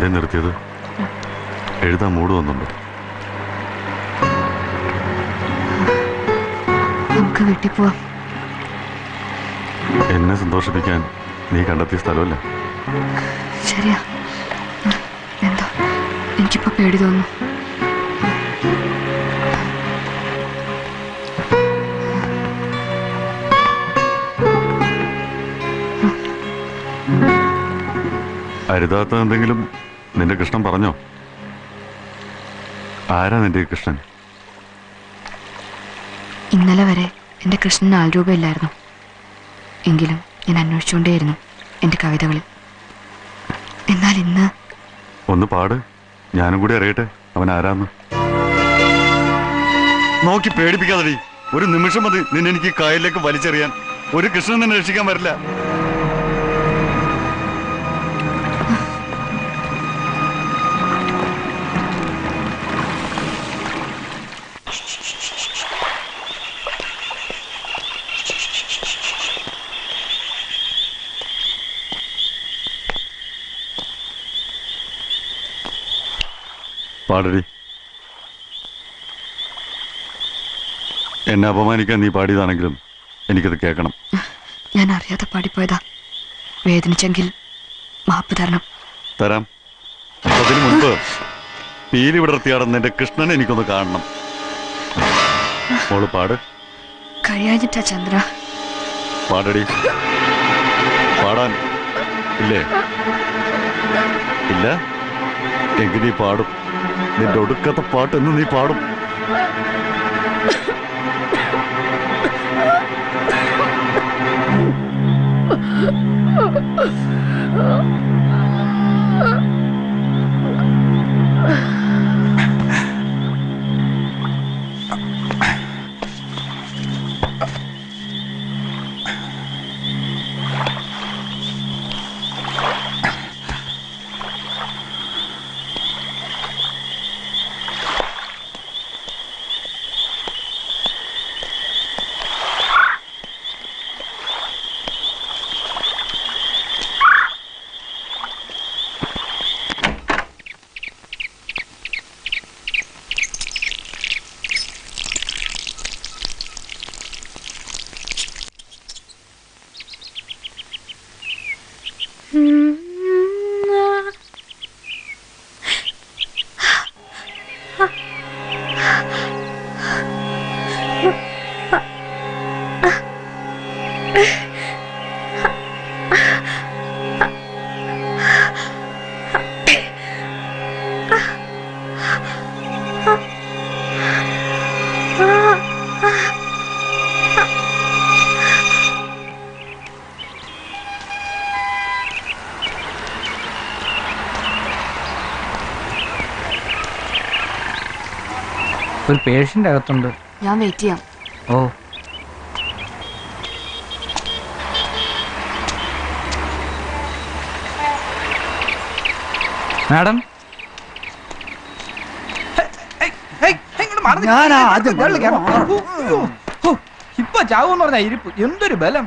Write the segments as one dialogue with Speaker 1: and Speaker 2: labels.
Speaker 1: എന്തേ നിർത്തിയത്? എഴുതാൻ മൂഡ് വന്നുണ്ടോ?
Speaker 2: നമുക്ക് വീട്ടിൽ പോവാം.
Speaker 1: എന്നെ സന്തോഷിപ്പിക്കാൻ നീ കണ്ടെത്തിയ സ്ഥലമല്ല.
Speaker 2: ശരിയാ. എന്തോ എനിക്കിപ്പോ പേടി തോന്നുന്നു.
Speaker 1: അരുതാത്ത എന്തെങ്കിലും നിന്റെ കൃഷ്ണൻ പറഞ്ഞോ? ആരാ നിന്റെ കൃഷ്ണൻ?
Speaker 2: ഇന്നലെ വരെ എൻ്റെ കൃഷ്ണന് ആൾരൂപമില്ലായിരുന്നു. എങ്കിലും ഞാൻ അന്വേഷിച്ചുകൊണ്ടേയിരുന്നു എൻ്റെ കവിതകളിൽ. എന്നാൽ ഇന്ന്
Speaker 1: ഒന്ന് പാട്, ഞാനും കൂടി അറിയട്ടെ അവൻ ആരാന്ന്. നോക്കി പേടിപ്പിക്കാതെ. ഒരു നിമിഷം മതി നിന്നെനിക്ക് കായലിലേക്ക് വലിച്ചെറിയാൻ. ഒരു കൃഷ്ണൻ നിന്നെ രക്ഷിക്കാൻ വരില്ല. പാടടി. എന്നെ അപമാനിക്കാൻ നീ പാടിയതാണെങ്കിലും എനിക്കത് കേൾക്കണം.
Speaker 2: ഞാൻ അറിയാതെ പാടിപ്പോയതാ. വേദനിച്ചെങ്കിൽ മാപ്പ് തരണം.
Speaker 1: തരാം. അതിനു മുൻപ് പീലി വിടർത്തിയാടുന്ന എന്റെ കൃഷ്ണനെ എനിക്കൊന്ന് കാണണം. മോള് പാട്.
Speaker 2: കഴിയാഞ്ഞിട്ടാ ചന്ദ്ര.
Speaker 1: പാടടി. പാടാൻ ഇല്ലേ? ഇല്ല എങ്കിൽ നീ പാടും. നിന്റെ ഒടുക്കത്തെ പാട്ടെന്ന് നീ പാടും.
Speaker 3: ഒരു പേഷ്യന്റ് അകത്തുണ്ട്.
Speaker 2: ഞാൻ വെയിറ്റ് ചെയ്യാം.
Speaker 3: ഓ മാഡം, ഇപ്പൊ ചാവൂന്ന് പറഞ്ഞ ഇരിപ്പ് എന്തൊരു ബലം.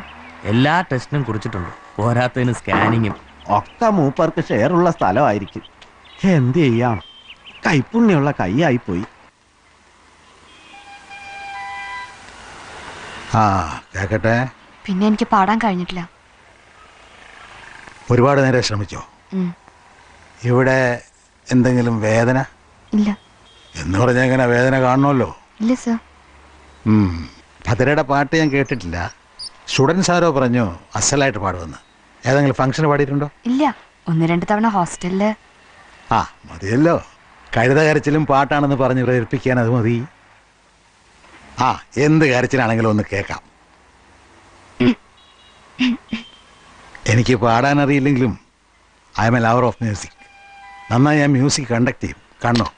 Speaker 4: എല്ലാ ടെസ്റ്റിനും കുറിച്ചിട്ടുണ്ട്. പോരാത്തതിന് സ്കാനിങ്ങും
Speaker 5: ഒക്കെ മൂപ്പർക്ക് ഷെയറുള്ള സ്ഥലമായിരിക്കും. എന്ത് ചെയ്യാം, കൈപ്പുണ്യുള്ള കൈയായിപ്പോയി.
Speaker 6: ആ കേക്കട്ടെ.
Speaker 2: പിന്നെ എനിക്ക് പാടാൻ കഴിഞ്ഞിട്ടില്ല.
Speaker 6: ഒരുപാട് നേരം ശ്രമിച്ചോ? ഇവിടെ എന്തെങ്കിലും വേദന?
Speaker 2: ഇല്ല.
Speaker 6: എന്ന് പറഞ്ഞാൽ എങ്ങനെ വേദന കാണണമല്ലോ.
Speaker 2: ഇല്ല സർ.
Speaker 6: ഭദ്രയുടെ പാട്ട് ഞാൻ കേട്ടിട്ടില്ല. സ്റ്റുഡൻസ് ആരോ പറഞ്ഞു അസലായിട്ട് പാടുമെന്ന്. ഏതെങ്കിലും ഫംഗ്ഷന് പാടിയിട്ടുണ്ടോ?
Speaker 2: ഇല്ല, 1-2 തവണ ഹോസ്റ്റലില്.
Speaker 6: ആ മതിയല്ലോ, കഴുത കരച്ചിലും പാട്ടാണെന്ന് പറഞ്ഞ് പ്രേരിപ്പിക്കാൻ അത് മതി. ആ എന്ത് കരച്ചിലാണെങ്കിലും ഒന്ന് കേൾക്കാം. എനിക്ക് പാടാൻ അറിയില്ലെങ്കിലും I am a lover of music. നന്നായി ഞാൻ മ്യൂസിക് കണ്ടക്ട് ചെയ്യും. കാണണോ?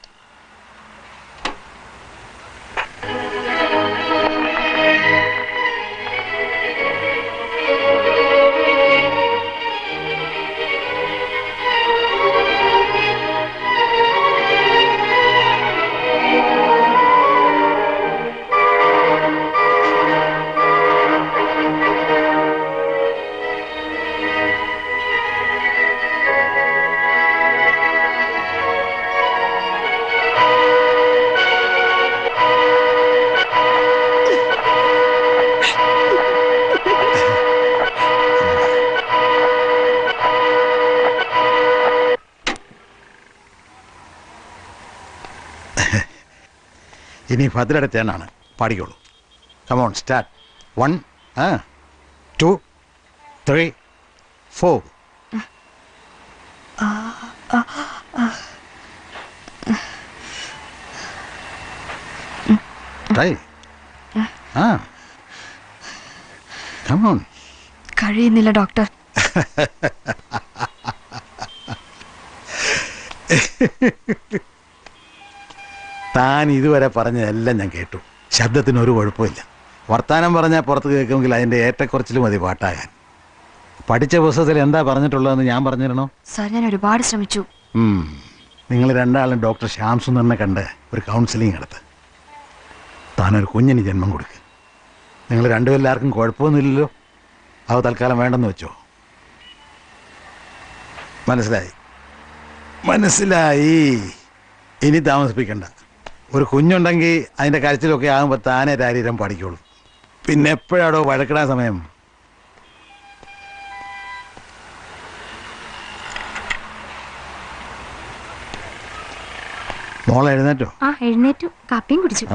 Speaker 6: ഇനി ഭദ്രയുടെ ടേണാണ്, പാടിക്കോളൂ. Come on start. 1 2 3 4. ട്രൈ. കമോൺ.
Speaker 2: കഴിയുന്നില്ല ഡോക്ടർ.
Speaker 6: താൻ ഇതുവരെ പറഞ്ഞതെല്ലാം ഞാൻ കേട്ടു. ശബ്ദത്തിന് ഒരു കുഴപ്പമില്ല. വർത്താനം പറഞ്ഞാൽ പുറത്ത് കേൾക്കുമെങ്കിൽ അതിൻ്റെ ഏറ്റക്കുറച്ചിൽ മതി പാട്ടാകാൻ. പഠിച്ച പുസ്തകത്തിൽ എന്താ പറഞ്ഞിട്ടുള്ളതെന്ന് ഞാൻ പറഞ്ഞിരണോ?
Speaker 2: സാർ, ഞാൻ ഒരുപാട് ശ്രമിച്ചു.
Speaker 6: നിങ്ങൾ രണ്ടാളും ഡോക്ടർ ശ്യാം സുന്ദറിനെ കണ്ട് ഒരു കൗൺസിലിംഗ് നടത്ത്. താനൊരു കുഞ്ഞിന് ജന്മം കൊടുക്കുക. നിങ്ങൾ രണ്ടുപേരെല്ലാവർക്കും കുഴപ്പമൊന്നുമില്ലല്ലോ. അത് തൽക്കാലം വേണ്ടെന്ന് വെച്ചോ. മനസ്സിലായി. ഇനി താമസിപ്പിക്കണ്ട. ഒരു കുഞ്ഞുണ്ടെങ്കിൽ അതിൻ്റെ കരച്ചിലൊക്കെ ആകുമ്പോൾ താനേ ശരീരം പഠിക്കുള്ളൂ. പിന്നെ എപ്പോഴാടോ വഴക്കിടാൻ സമയം? മോളെ എഴുന്നേറ്റോ?
Speaker 7: എഴുന്നേറ്റു. കാപ്പിയും കുടിച്ചു.